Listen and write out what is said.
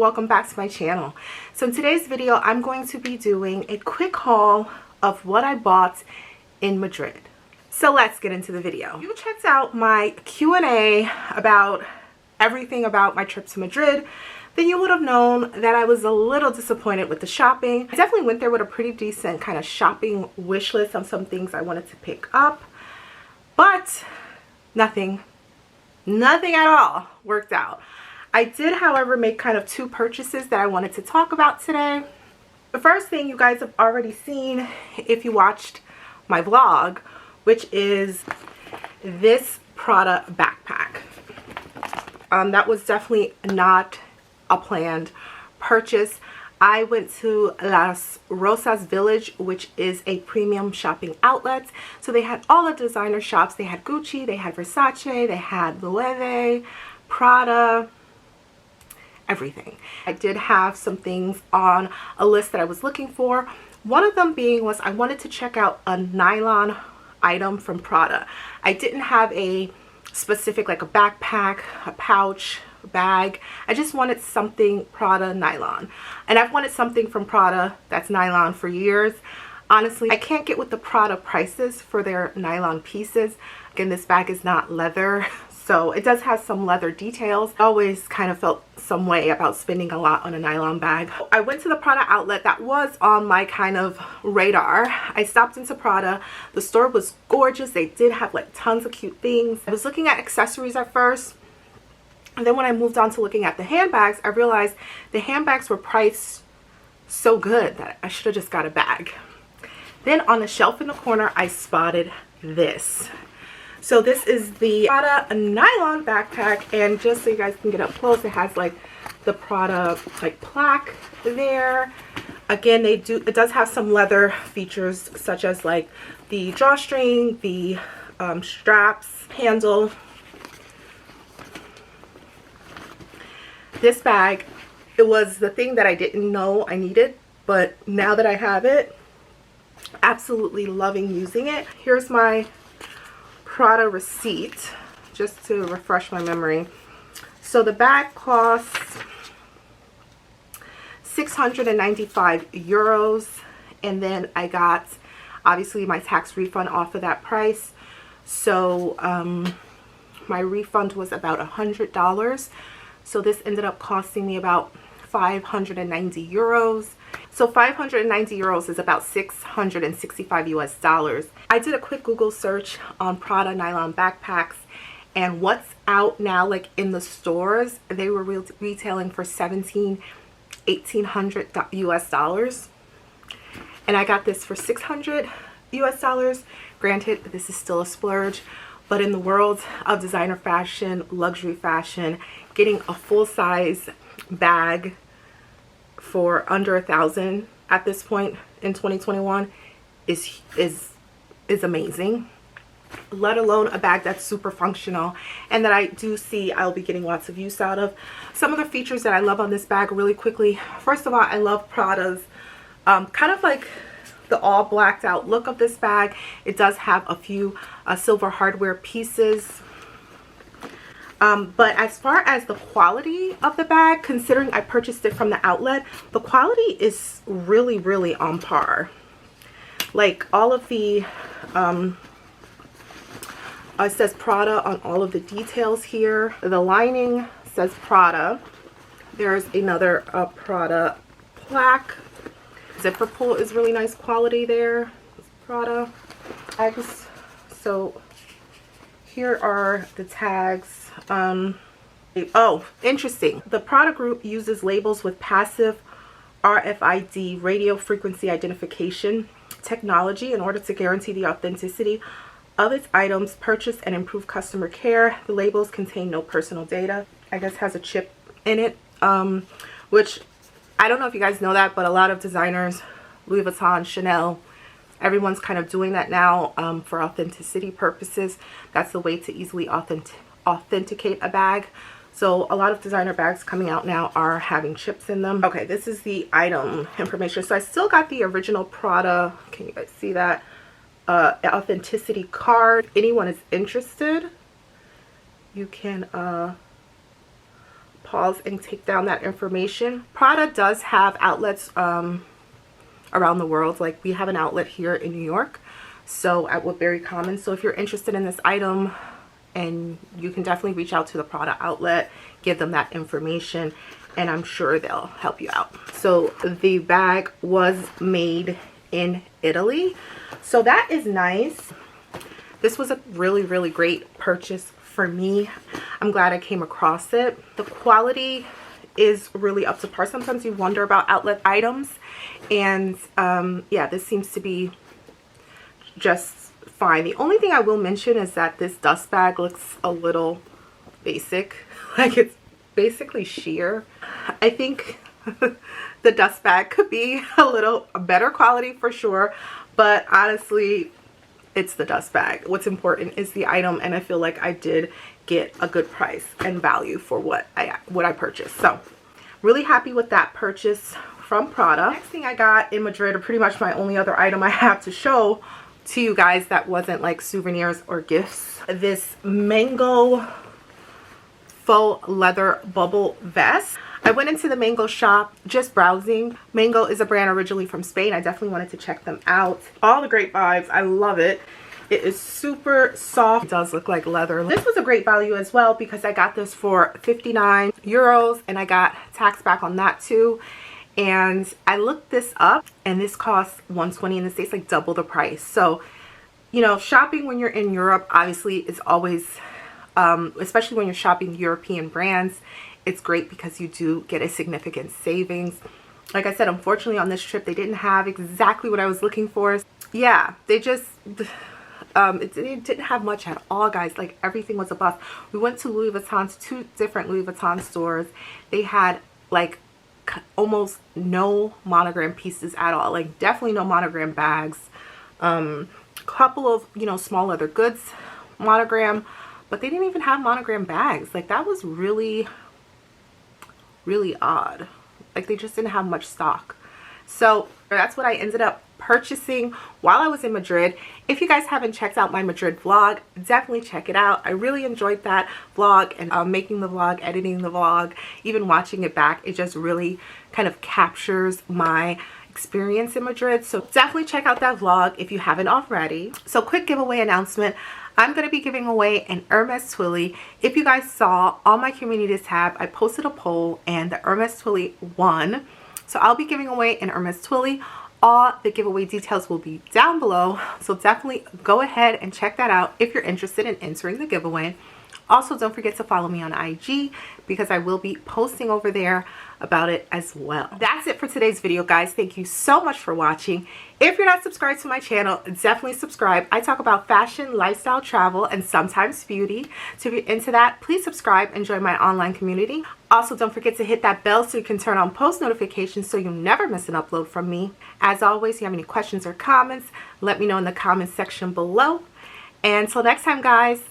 welcome back to my channel. So in today's video I'm going to be doing a quick haul of what I bought in Madrid. So let's get into the video. If you checked out my Q&A about everything about my trip to Madrid, then you would have known that I was a little disappointed with the shopping. I definitely went there with a pretty decent kind of shopping wish list of some things I wanted to pick up, but nothing at all worked out. I did, however, make kind of two purchases that I wanted to talk about today. The first thing you guys have already seen if you watched my vlog, which is this Prada backpack. That was definitely not a planned purchase. I went to Las Rosas Village, which is a premium shopping outlet. So they had all the designer shops. They had Gucci, they had Versace, they had Loewe, Prada, everything. I did have some things on a list that I was looking for. One of them being was I wanted to check out a nylon item from Prada. I didn't have a specific, like a backpack, a pouch, bag. I just wanted something Prada nylon, and I've wanted something from Prada that's nylon for years. Honestly, I can't get with the Prada prices for their nylon pieces. Again, this bag is not leather, so it does have some leather details. I always kind of felt some way about spending a lot on a nylon bag. I went to the Prada outlet that was on my kind of radar. I stopped into Prada. The store was gorgeous. They did have like tons of cute things. I was looking at accessories at first, and then when I moved on to looking at the handbags, I realized the handbags were priced so good that I should have just got a bag. Then on the shelf in the corner, I spotted this. So this is the Prada nylon backpack, and just so you guys can get up close, it has like the Prada like plaque there. Again, it does have some leather features such as like the drawstring, the straps, handle. This bag, it was the thing that I didn't know I needed, but now that I have it, absolutely loving using it. Here's my Prada receipt, just to refresh my memory. So the bag costs 695 euros, and then I got obviously my tax refund off of that price. So my refund was about $100. So this ended up costing me about 590 euros. So 590 euros is about 665 US dollars. I did a quick Google search on Prada nylon backpacks, and what's out now, like in the stores, they were retailing for 1800 US dollars. And I got this for 600 US dollars. Granted, this is still a splurge, but in the world of designer fashion, luxury fashion, getting a full-size bag for under $1,000 at this point in 2021 is amazing, let alone a bag that's super functional and that I do see I'll be getting lots of use out of. Some of the features that I love on this bag really quickly. First of all, I love Prada's kind of like the all blacked out look of this bag. It does have a few silver hardware pieces. But as far as the quality of the bag, considering I purchased it from the outlet, the quality is really, really on par. Like all of the, it says Prada on all of the details here. The lining says Prada. There's another Prada plaque. Zipper pull is really nice quality there. It's Prada tags. So here are the tags. Oh, interesting. The Prada group uses labels with passive RFID, radio frequency identification technology, in order to guarantee the authenticity of its items purchased and improve customer care. The labels contain no personal data. I guess has a chip in it, which I don't know if you guys know that, but a lot of designers, Louis Vuitton, Chanel, everyone's kind of doing that now for authenticity purposes. That's the way to easily authenticate a bag. So a lot of designer bags coming out now are having chips in them. Okay, this is the item information. So I still got the original Prada, can you guys see that, authenticity card. If anyone is interested, you can pause and take down that information. Prada does have outlets around the world. Like we have an outlet here in New York, so at Woodbury Commons. So if you're interested in this item, and you can definitely reach out to the Prada outlet, give them that information, and I'm sure they'll help you out. So the bag was made in Italy, so that is nice. This was a really, really great purchase for me. I'm glad I came across it. The quality is really up to par. Sometimes you wonder about outlet items, and yeah, this seems to be just fine. The only thing I will mention is that this dust bag looks a little basic. Like it's basically sheer. I think the dust bag could be a better quality for sure, but honestly, it's the dust bag. What's important is the item, and I feel like I did get a good price and value for what I purchased. So really happy with that purchase from Prada. Next thing I got in Madrid, or pretty much my only other item I have to show to you guys that wasn't like souvenirs or gifts, this Mango faux leather bubble vest. I went into the Mango shop just browsing. Mango is a brand originally from Spain. I definitely wanted to check them out. All the great vibes. I love it. It is super soft. It does look like leather. This was a great value as well because I got this for 59 euros and I got tax back on that too. And I looked this up and this costs 120 in the States, like double the price. So, you know, shopping when you're in Europe obviously is always, especially when you're shopping European brands, it's great because you do get a significant savings. Like I said, unfortunately on this trip they didn't have exactly what I was looking for. Yeah, they just it didn't have much at all, guys. Like everything was a bust. We went to Louis Vuitton's, 2 different Louis Vuitton stores. They had like almost no monogram pieces at all. Like definitely no monogram bags. Couple of, you know, small leather goods monogram, but they didn't even have monogram bags. Like that was really odd. Like they just didn't have much stock. So that's what I ended up purchasing while I was in Madrid. If you guys haven't checked out my Madrid vlog, definitely check it out. I really enjoyed that vlog, and making the vlog, editing the vlog, even watching it back, it just really kind of captures my experience in Madrid. So definitely check out that vlog if you haven't already. So quick giveaway announcement. I'm going to be giving away an Hermes Twilly. If you guys saw on my community tab, I posted a poll and the Hermes Twilly won. So I'll be giving away an Hermes Twilly. All the giveaway details will be down below. So definitely go ahead and check that out if you're interested in entering the giveaway. Also, don't forget to follow me on IG because I will be posting over there about it as well. That's it for today's video, guys. Thank you so much for watching. If you're not subscribed to my channel, definitely subscribe. I talk about fashion, lifestyle, travel, and sometimes beauty. So if you're into that, please subscribe and join my online community. Also, don't forget to hit that bell so you can turn on post notifications so you'll never miss an upload from me. As always, if you have any questions or comments, let me know in the comments section below. And until next time, guys,